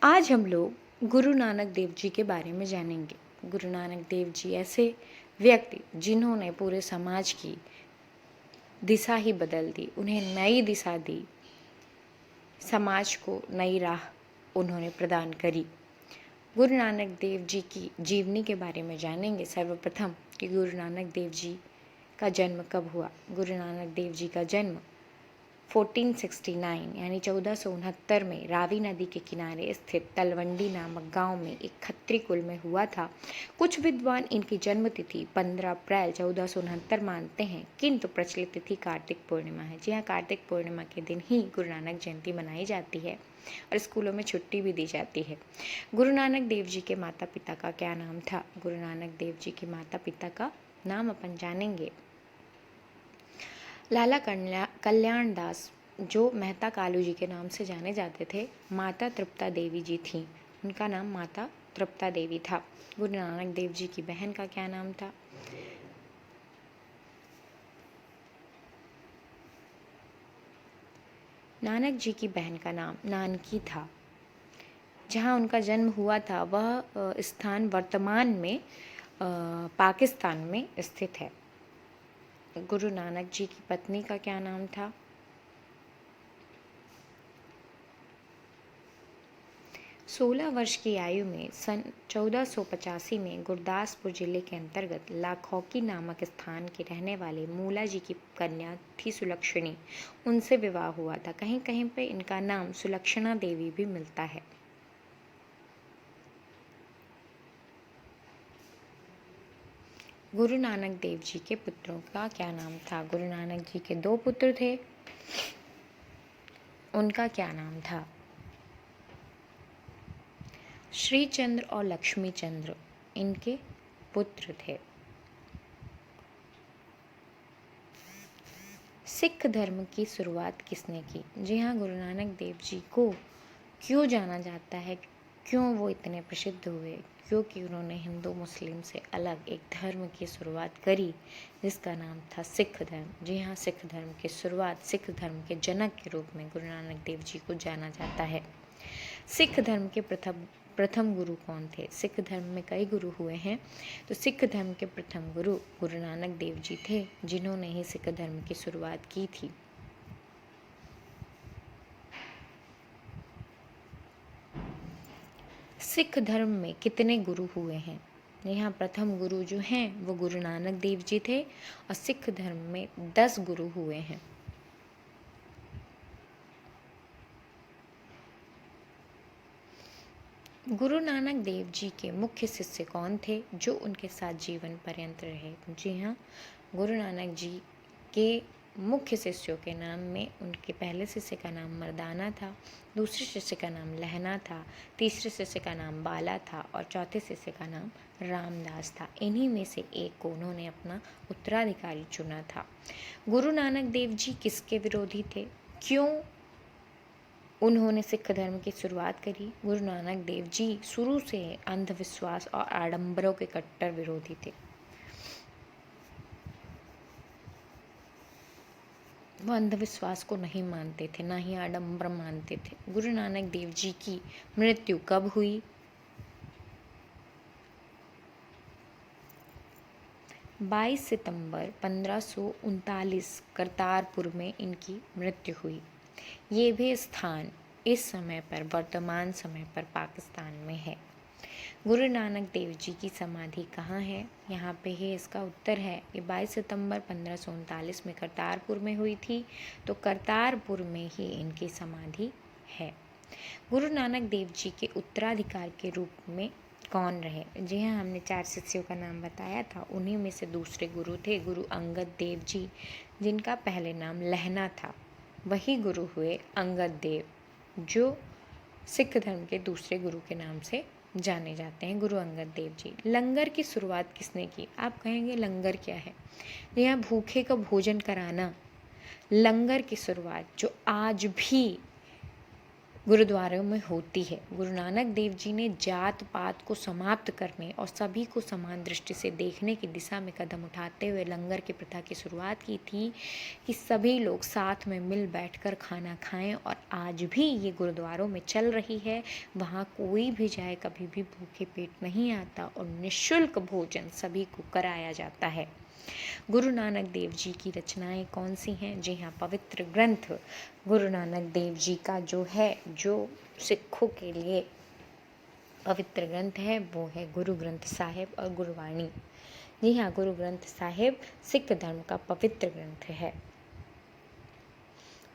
आज हम लोग गुरु नानक देव जी के बारे में जानेंगे। गुरु नानक देव जी ऐसे व्यक्ति जिन्होंने पूरे समाज की दिशा ही बदल दी, उन्हें नई दिशा दी, समाज को नई राह उन्होंने प्रदान करी। गुरु नानक देव जी की जीवनी के बारे में जानेंगे। सर्वप्रथम कि गुरु नानक देव जी का जन्म कब हुआ। गुरु नानक देव जी का जन्म 1469 यानी 1469 में रावी नदी के किनारे स्थित तलवंडी नामक गांव में एक खत्री कुल में हुआ था। कुछ विद्वान इनकी जन्म तिथि 15 अप्रैल 1469 मानते हैं, किंतु प्रचलित तिथि कार्तिक पूर्णिमा है। जी हाँ, कार्तिक पूर्णिमा के दिन ही गुरु नानक जयंती मनाई जाती है और स्कूलों में छुट्टी भी दी जाती है। गुरु नानक देव जी के माता पिता का क्या नाम था। गुरु नानक देव जी के माता पिता का नाम अपन जानेंगे। लाला कल्याण दास, जो मेहता कालू जी के नाम से जाने जाते थे, माता तृप्ता देवी जी थीं। उनका नाम माता तृप्ता देवी था। गुरु नानक देव जी की बहन का क्या नाम था। नानक जी की बहन का नाम नानकी था। जहाँ उनका जन्म हुआ था वह स्थान वर्तमान में पाकिस्तान में स्थित है। गुरु नानक जी की पत्नी का क्या नाम था। 16 वर्ष की आयु में सन 1485 में गुरदासपुर जिले के अंतर्गत लाखौकी नामक स्थान के रहने वाले मूला जी की कन्या थी सुलक्षणी। उनसे विवाह हुआ था। कहीं कहीं पे इनका नाम सुलक्षणा देवी भी मिलता है। गुरु नानक देव जी के पुत्रों का क्या नाम था। गुरु नानक जी के 2 पुत्र थे। उनका क्या नाम था। श्री चंद्र और लक्ष्मी चंद्र इनके पुत्र थे। सिख धर्म की शुरुआत किसने की। जी हाँ, गुरु नानक देव जी को क्यों जाना जाता है, क्यों वो इतने प्रसिद्ध हुए, क्योंकि उन्होंने हिंदू मुस्लिम से अलग एक धर्म की शुरुआत करी जिसका नाम था सिख धर्म। जी हाँ, सिख धर्म की शुरुआत, सिख धर्म के जनक के रूप में गुरु नानक देव जी को जाना जाता है। सिख धर्म के प्रथम गुरु कौन थे। सिख धर्म में कई गुरु हुए हैं, तो सिख धर्म के प्रथम गुरु गुरु नानक देव जी थे, जिन्होंने ही सिख धर्म की शुरुआत की थी। सिख धर्म में कितने गुरु हुए हैं। यहाँ प्रथम गुरु जो हैं वो गुरु नानक देव जी थे और सिख धर्म में 10 गुरु हुए हैं। गुरु नानक देव जी के मुख्य शिष्य कौन थे, जो उनके साथ जीवन पर्यंत रहे। जी हाँ, गुरु नानक जी के मुख्य शिष्यों के नाम में उनके पहले शिष्य का नाम मर्दाना था, दूसरे शिष्य का नाम लहना था, तीसरे शिष्य का नाम बाला था और चौथे शिष्य का नाम रामदास था। इन्हीं में से एक को उन्होंने अपना उत्तराधिकारी चुना था। गुरु नानक देव जी किसके विरोधी थे, क्यों उन्होंने सिख धर्म की शुरुआत करी। गुरु नानक देव जी शुरू से अंधविश्वास और आडंबरों के कट्टर विरोधी थे। वो अंधविश्वास को नहीं मानते थे, ना ही आडंबर मानते थे। गुरु नानक देव जी की मृत्यु कब हुई। 22 सितंबर 1539 करतारपुर में इनकी मृत्यु हुई। ये भी स्थान इस समय पर, वर्तमान समय पर पाकिस्तान में है। गुरु नानक देव जी की समाधि कहाँ है। यहाँ पे ही इसका उत्तर है। ये 22 सितंबर 1539 में करतारपुर में हुई थी, तो करतारपुर में ही इनकी समाधि है। गुरु नानक देव जी के उत्तराधिकार के रूप में कौन रहे। जी हाँ, हमने 4 शिष्यों का नाम बताया था, उन्हीं में से दूसरे गुरु थे गुरु अंगद देव जी, जिनका पहले नाम लहना था। वही गुरु हुए अंगद देव, जो सिख धर्म के दूसरे गुरु के नाम से जाने जाते हैं, गुरु अंगद देव जी। लंगर की शुरुआत किसने की। आप कहेंगे लंगर क्या है। यह भूखे को भोजन कराना, लंगर की शुरुआत जो आज भी गुरुद्वारों में होती है। गुरु नानक देव जी ने जात पात को समाप्त करने और सभी को समान दृष्टि से देखने की दिशा में कदम उठाते हुए लंगर की प्रथा की शुरुआत की थी कि सभी लोग साथ में मिल बैठकर खाना खाएं, और आज भी ये गुरुद्वारों में चल रही है। वहाँ कोई भी जाए कभी भी भूखे पेट नहीं आता और निःशुल्क भोजन सभी को कराया जाता है। गुरु नानक देव जी की रचनाएं कौन सी हैं? जी हाँ, पवित्र ग्रंथ गुरु नानक देव जी का जो सिखों के लिए पवित्र ग्रंथ है वो है गुरु ग्रंथ साहिब और गुरुवाणी। जी हाँ, गुरु ग्रंथ साहिब सिख धर्म का पवित्र ग्रंथ है।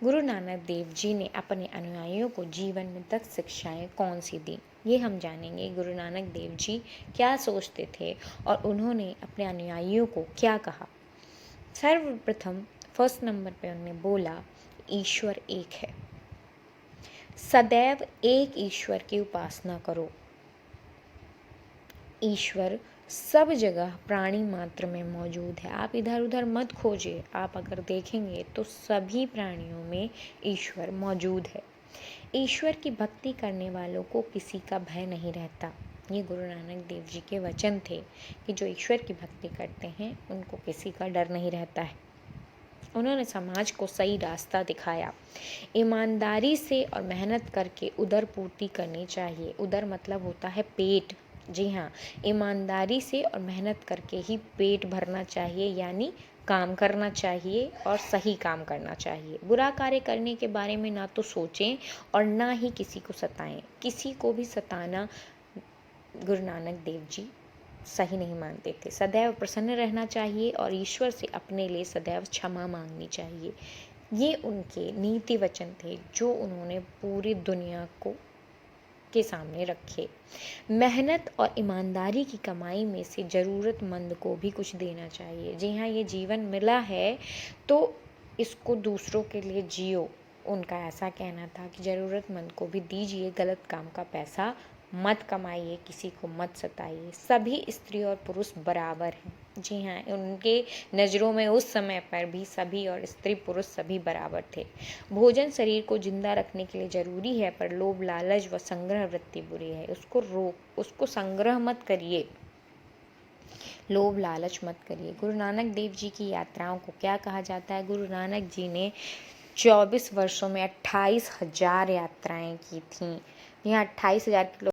गुरु नानक देव जी ने अपने अनुयायियों को जीवन में 10 शिक्षाएं कौन सी दी, ये हम जानेंगे। गुरु नानक देव जी क्या सोचते थे और उन्होंने अपने अनुयायियों को क्या कहा। सर्वप्रथम फर्स्ट नंबर पे उन्होंने बोला, ईश्वर एक है, सदैव एक ईश्वर की उपासना करो। ईश्वर सब जगह प्राणी मात्र में मौजूद है। आप इधर उधर मत खोजिए, आप अगर देखेंगे तो सभी प्राणियों में ईश्वर मौजूद है। ईश्वर की भक्ति करने वालों को किसी का भय नहीं रहता। ये गुरु नानक देव जी के वचन थे कि जो ईश्वर की भक्ति करते हैं उनको किसी का डर नहीं रहता है। उन्होंने समाज को सही रास्ता दिखाया। ईमानदारी से और मेहनत करके उदर पूर्ति करनी चाहिए। उदर मतलब होता है पेट। जी हाँ, ईमानदारी से और मेहनत करके ही पेट भरना चाहिए, यानी काम करना चाहिए और सही काम करना चाहिए। बुरा कार्य करने के बारे में ना तो सोचें और ना ही किसी को सताएं। किसी को भी सताना गुरु नानक देव जी सही नहीं मानते थे। सदैव प्रसन्न रहना चाहिए और ईश्वर से अपने लिए सदैव क्षमा मांगनी चाहिए। ये उनके नीति वचन थे जो उन्होंने पूरी दुनिया को के सामने रखे। मेहनत और ईमानदारी की कमाई में से ज़रूरतमंद को भी कुछ देना चाहिए। जी हाँ, ये जीवन मिला है तो इसको दूसरों के लिए जियो। उनका ऐसा कहना था कि ज़रूरतमंद को भी दीजिए, गलत काम का पैसा मत कमाइए, किसी को मत सताइए। सभी स्त्री और पुरुष बराबर हैं। जी हाँ, उनके नज़रों में उस समय पर भी सभी और स्त्री पुरुष सभी बराबर थे। भोजन शरीर को जिंदा रखने के लिए जरूरी है, पर लोभ लालच व संग्रह वृत्ति बुरी है। उसको संग्रह मत करिए, लोभ लालच मत करिए। गुरु नानक देव जी की यात्राओं को क्या कहा जाता है? गुरु नानक जी ने 24 वर्षों में 28,000 यात्राएं की थीं। यहाँ 28,000